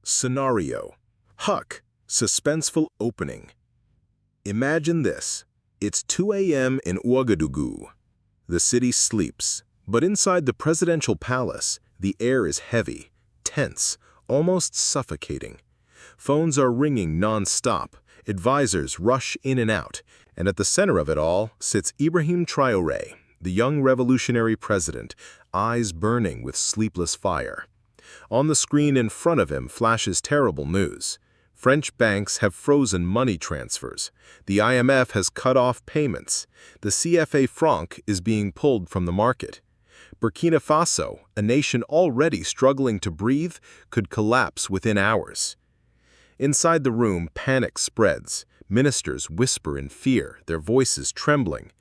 Scenario. Huck. Suspenseful opening. Imagine this. It's 2 a.m. in Ouagadougou. The city sleeps, but inside the presidential palace, the air is heavy, tense, almost suffocating. Phones are ringing non-stop, advisors rush in and out, and at the center of it all sits Ibrahim Traoré, the young revolutionary president, eyes burning with sleepless fire. On the screen in front of him flashes terrible news. French banks have frozen money transfers. The IMF has cut off payments. The CFA franc is being pulled from the market. Burkina Faso, a nation already struggling to breathe, could collapse within hours. Inside the room, panic spreads. Ministers whisper in fear, their voices trembling.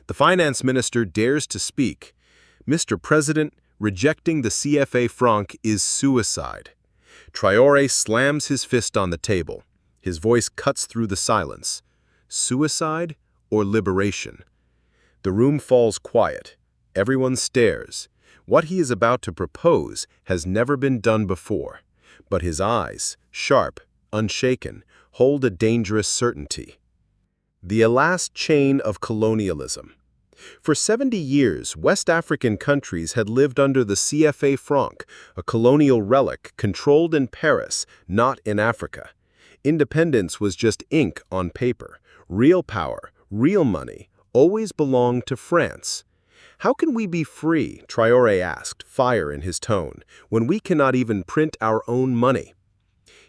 The finance minister dares to speak. "Mr. President, rejecting the CFA franc is suicide." Traore slams his fist on the table. His voice cuts through the silence. Suicide or liberation? The room falls quiet. Everyone stares. What he is about to propose has never been done before. But his eyes, sharp, unshaken, hold a dangerous certainty. The last chain of colonialism. For 70 years, West African countries had lived under the CFA franc, a colonial relic controlled in Paris, not in Africa. Independence was just ink on paper. Real power, real money, always belonged to France. "How can we be free," Traore asked, fire in his tone, "when we cannot even print our own money?"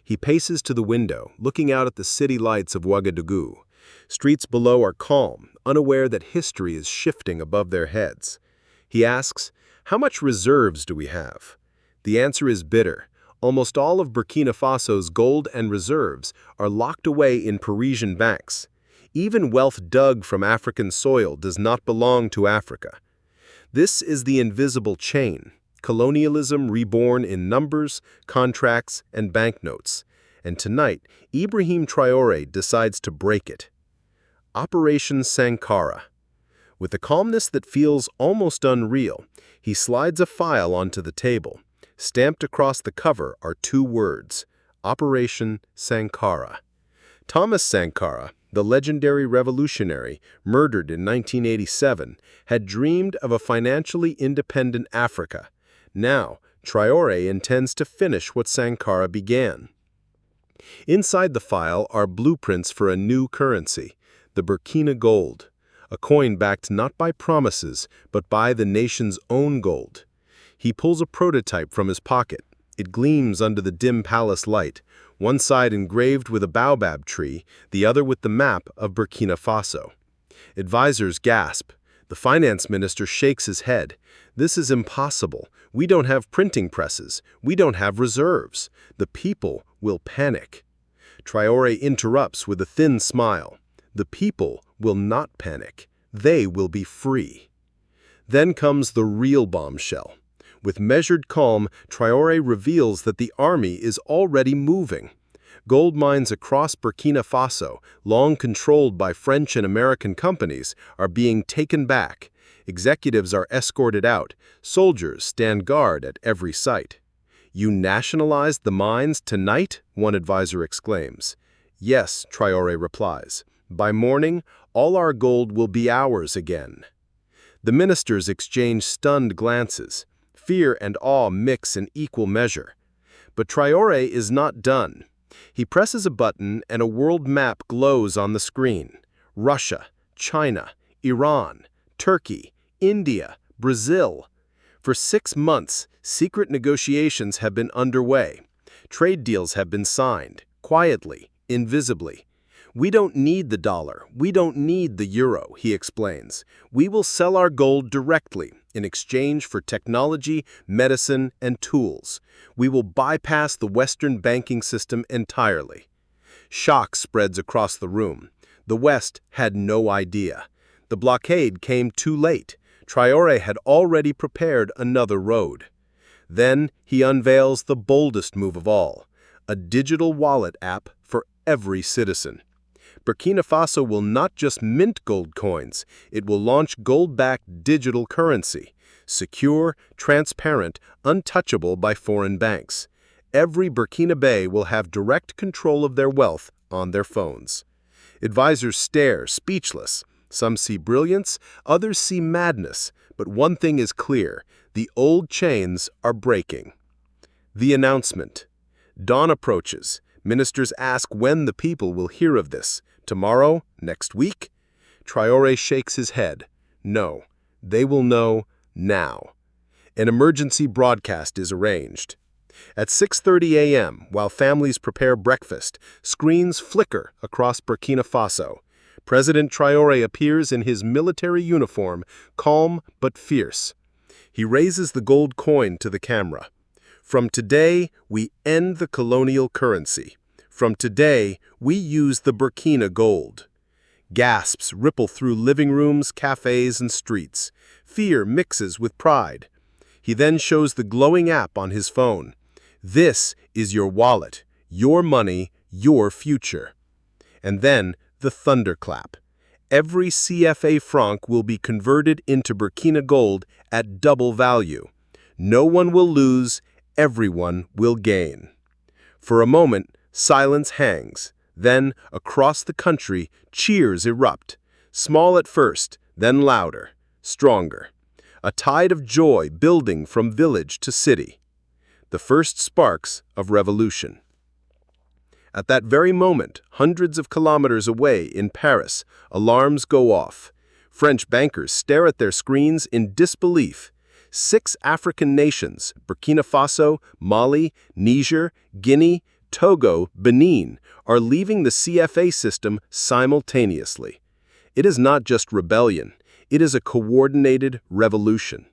He paces to the window, looking out at the city lights of Ouagadougou. Streets below are calm, unaware that history is shifting above their heads. He asks, "How much reserves do we have?" The answer is bitter. Almost all of Burkina Faso's gold and reserves are locked away in Parisian banks. Even wealth dug from African soil does not belong to Africa. This is the invisible chain, colonialism reborn in numbers, contracts, and banknotes. And tonight, Ibrahim Traoré decides to break it. Operation Sankara. With a calmness that feels almost unreal, he slides a file onto the table. Stamped across the cover are two words: Operation Sankara. Thomas Sankara, the legendary revolutionary, murdered in 1987, had dreamed of a financially independent Africa. Now, Traoré intends to finish what Sankara began. Inside the file are blueprints for a new currency, the Burkina gold, a coin backed not by promises, but by the nation's own gold. He pulls a prototype from his pocket. It gleams under the dim palace light, one side engraved with a baobab tree, the other with the map of Burkina Faso. Advisors gasp. The finance minister shakes his head. "This is impossible. We don't have printing presses. We don't have reserves. The people will panic." Traoré interrupts with a thin smile. "The people will not panic. They will be free." Then comes the real bombshell. With measured calm, Traoré reveals that the army is already moving. Gold mines across Burkina Faso, long controlled by French and American companies, are being taken back. Executives are escorted out. Soldiers stand guard at every site. "You nationalized the mines tonight?" one advisor exclaims. "Yes," Traoré replies. "By morning, all our gold will be ours again." The ministers exchange stunned glances. Fear and awe mix in equal measure. But Traoré is not done. He presses a button and a world map glows on the screen. Russia, China, Iran, Turkey, India, Brazil. For 6 months, secret negotiations have been underway. Trade deals have been signed, quietly, invisibly. "We don't need the dollar. We don't need the euro," he explains. "We will sell our gold directly in exchange for technology, medicine, and tools. We will bypass the Western banking system entirely." Shock spreads across the room. The West had no idea. The blockade came too late. Traoré had already prepared another road. Then he unveils the boldest move of all, a digital wallet app for every citizen. Burkina Faso will not just mint gold coins, it will launch gold-backed digital currency, secure, transparent, untouchable by foreign banks. every Burkinabe will have direct control of their wealth on their phones. Advisors stare, speechless. Some see brilliance, others see madness, but one thing is clear: the old chains are breaking. The announcement. Dawn approaches. Ministers ask when the people will hear of this. Tomorrow? Next week? Traore shakes his head. No, they will know now. An emergency broadcast is arranged. At 6:30 a.m., while families prepare breakfast, screens flicker across Burkina Faso. President Traore appears in his military uniform, calm but fierce. He raises the gold coin to the camera. From today, we end the colonial currency. From today, we use the Burkina gold. Gasps ripple through living rooms, cafes, and streets. Fear mixes with pride. He then shows the glowing app on his phone. This is your wallet, your money, your future. And then the thunderclap. Every CFA franc will be converted into Burkina gold at double value. No one will lose, everyone will gain. For a moment, silence hangs. Then, across the country, cheers erupt. Small at first, then louder, stronger. A tide of joy building from village to city. The first sparks of revolution. At that very moment, hundreds of kilometers away in Paris, alarms go off. French bankers stare at their screens in disbelief. 6 African nations, Burkina Faso, Mali, Niger, Guinea, Togo, Benin, are leaving the CFA system simultaneously. It is not just rebellion, it is a coordinated revolution.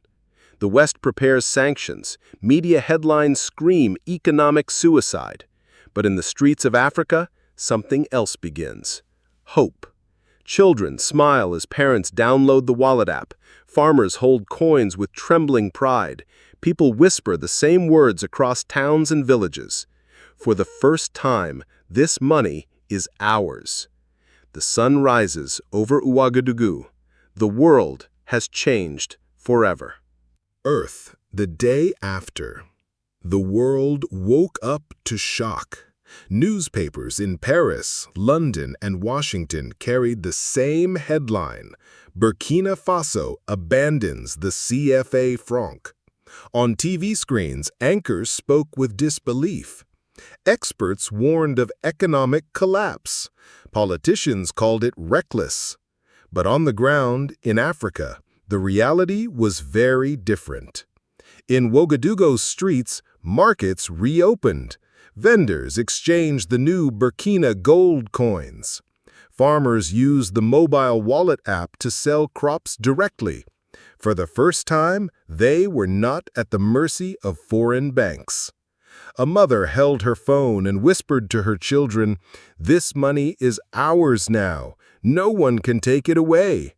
The West prepares sanctions, media headlines scream economic suicide. But in the streets of Africa, something else begins. Hope. Children smile as parents download the wallet app. Farmers hold coins with trembling pride. People whisper the same words across towns and villages. For the first time, this money is ours. The sun rises over Ouagadougou. The world has changed forever. Earth, the day after. The world woke up to shock. Newspapers in Paris, London, and Washington carried the same headline: Burkina Faso abandons the CFA franc. On TV screens, anchors spoke with disbelief. Experts warned of economic collapse. Politicians called it reckless. But on the ground, in Africa, the reality was very different. In Ouagadougou's streets, markets reopened. Vendors exchanged the new Burkina gold coins. Farmers used the mobile wallet app to sell crops directly. For the first time, they were not at the mercy of foreign banks. A mother held her phone and whispered to her children, "This money is ours now. No one can take it away."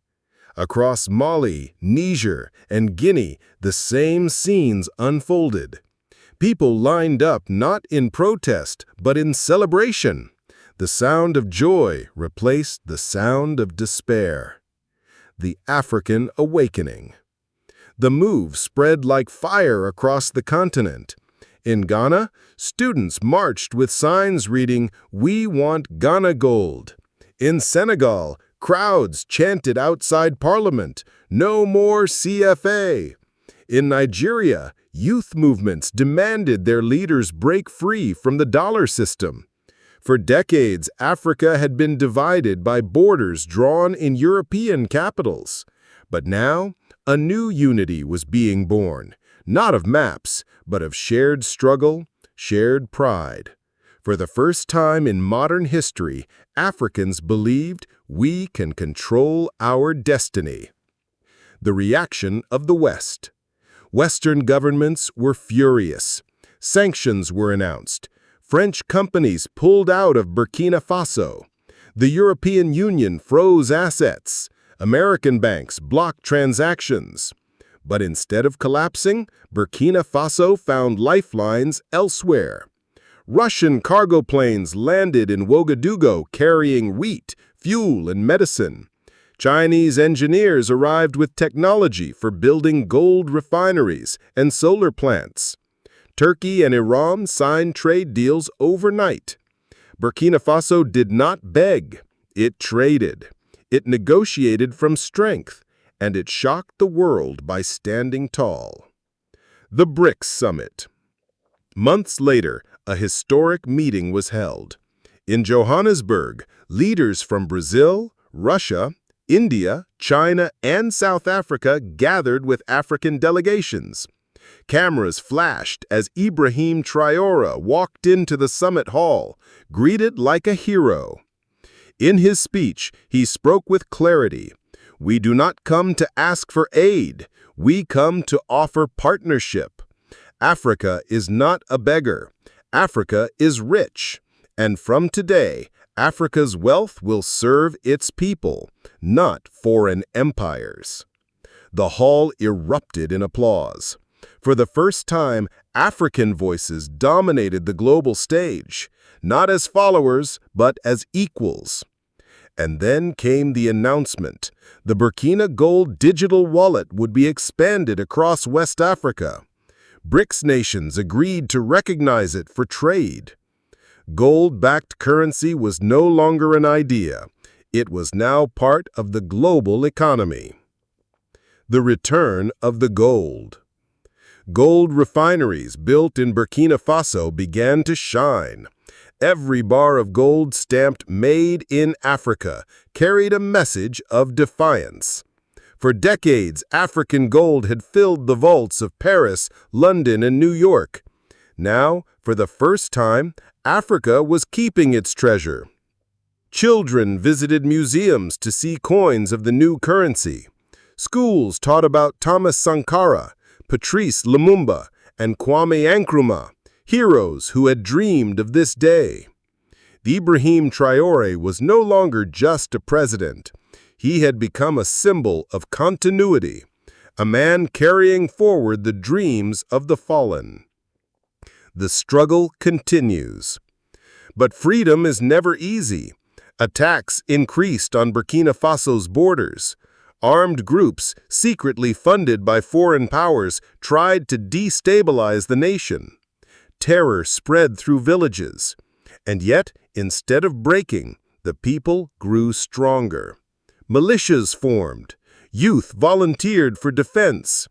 Across Mali, Niger, and Guinea, the same scenes unfolded. People lined up not in protest, but in celebration. The sound of joy replaced the sound of despair. The African awakening. The move spread like fire across the continent. In Ghana, students marched with signs reading, "We want Ghana gold." In Senegal, crowds chanted outside Parliament, "No more CFA." In Nigeria, youth movements demanded their leaders break free from the dollar system. For decades, Africa had been divided by borders drawn in European capitals. But now, a new unity was being born, not of maps, but of shared struggle, shared pride. For the first time in modern history, Africans believed we can control our destiny. The reaction of the West. Western governments were furious. Sanctions were announced. French companies pulled out of Burkina Faso. The European Union froze assets. American banks blocked transactions. But instead of collapsing, Burkina Faso found lifelines elsewhere. Russian cargo planes landed in Ouagadougou carrying wheat, fuel, and medicine. Chinese engineers arrived with technology for building gold refineries and solar plants. Turkey and Iran signed trade deals overnight. Burkina Faso did not beg, it traded. It negotiated from strength, and it shocked the world by standing tall. The BRICS Summit. Months later, a historic meeting was held. In Johannesburg, leaders from Brazil, Russia, India, China, and South Africa gathered with African delegations. Cameras flashed as Ibrahim Traoré walked into the summit hall, greeted like a hero. In his speech, he spoke with clarity. "We do not come to ask for aid. We come to offer partnership. Africa is not a beggar. Africa is rich. And from today, Africa's wealth will serve its people, not foreign empires." The hall erupted in applause. For the first time, African voices dominated the global stage, not as followers, but as equals. And then came the announcement. The Burkina Gold digital wallet would be expanded across West Africa. BRICS nations agreed to recognize it for trade. Gold-backed currency was no longer an idea. It was now part of the global economy. The return of the gold. Gold refineries built in Burkina Faso began to shine. Every bar of gold stamped "Made in Africa" carried a message of defiance. For decades, African gold had filled the vaults of Paris, London, and New York. Now, for the first time, Africa was keeping its treasure. Children visited museums to see coins of the new currency. Schools taught about Thomas Sankara, Patrice Lumumba, and Kwame Nkrumah, heroes who had dreamed of this day. Ibrahim Traoré was no longer just a president. He had become a symbol of continuity, a man carrying forward the dreams of the fallen. The struggle continues. But freedom is never easy. Attacks increased on Burkina Faso's borders. Armed groups, secretly funded by foreign powers, tried to destabilize the nation. Terror spread through villages. And yet, instead of breaking, the people grew stronger. Militias formed. Youth volunteered for defense.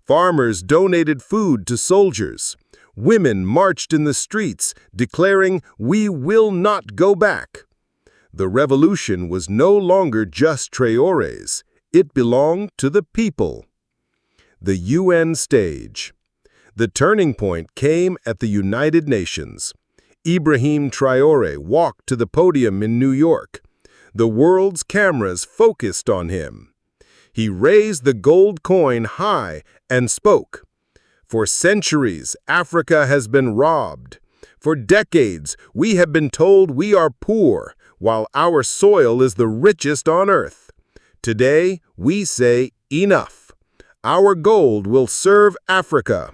Farmers donated food to soldiers. Women marched in the streets, declaring, "We will not go back." The revolution was no longer just Traoré's. It belonged to the people. The UN stage. The turning point came at the United Nations. Ibrahim Traoré walked to the podium in New York. The world's cameras focused on him. He raised the gold coin high and spoke. "For centuries, Africa has been robbed. For decades, we have been told we are poor, while our soil is the richest on earth. Today, we say enough. Our gold will serve Africa.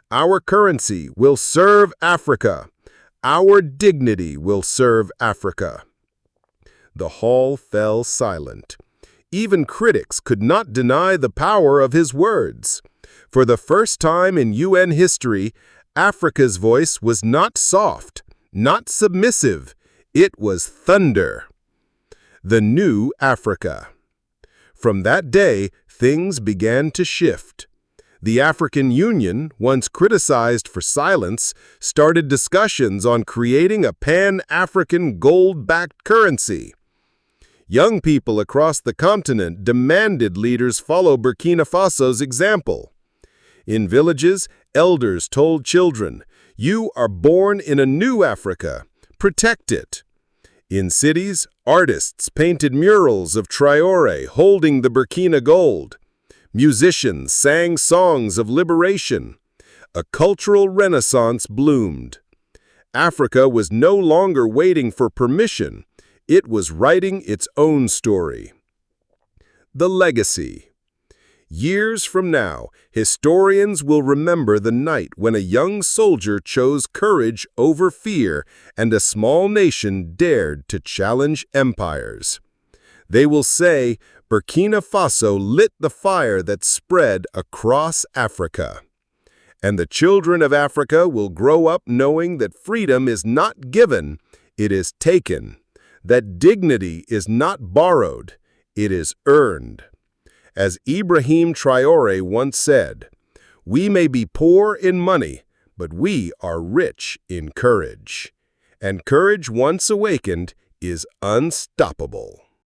Our currency will serve Africa. Our dignity will serve Africa." The hall fell silent. Even critics could not deny the power of his words. For the first time in UN history, Africa's voice was not soft, not submissive. It was thunder. The new Africa. From that day, things began to shift. The African Union, once criticized for silence, started discussions on creating a pan-African gold-backed currency. Young people across the continent demanded leaders follow Burkina Faso's example. In villages, elders told children, "You are born in a new Africa. Protect it." In cities, artists painted murals of Traoré holding the Burkina gold. Musicians sang songs of liberation. A cultural renaissance bloomed. Africa was no longer waiting for permission. It was writing its own story. The legacy. Years from now, historians will remember the night when a young soldier chose courage over fear and a small nation dared to challenge empires. They will say, Burkina Faso lit the fire that spread across Africa. And the children of Africa will grow up knowing that freedom is not given, it is taken. That dignity is not borrowed, it is earned. As Ibrahim Traoré once said, "We may be poor in money, but we are rich in courage." And courage once awakened is unstoppable.